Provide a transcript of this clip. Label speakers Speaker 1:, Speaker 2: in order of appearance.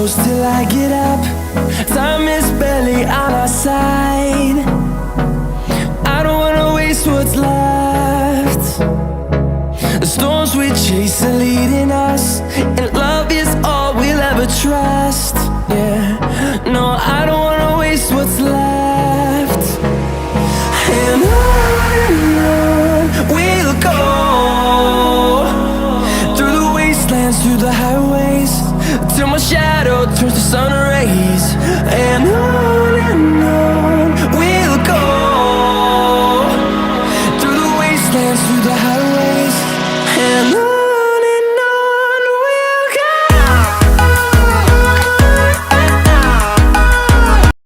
Speaker 1: close till I get up. Time is barely on our side. I don't wanna waste what's left. The storms we chase are leading us, and love is all we'll ever trust. Yeah, no, I don't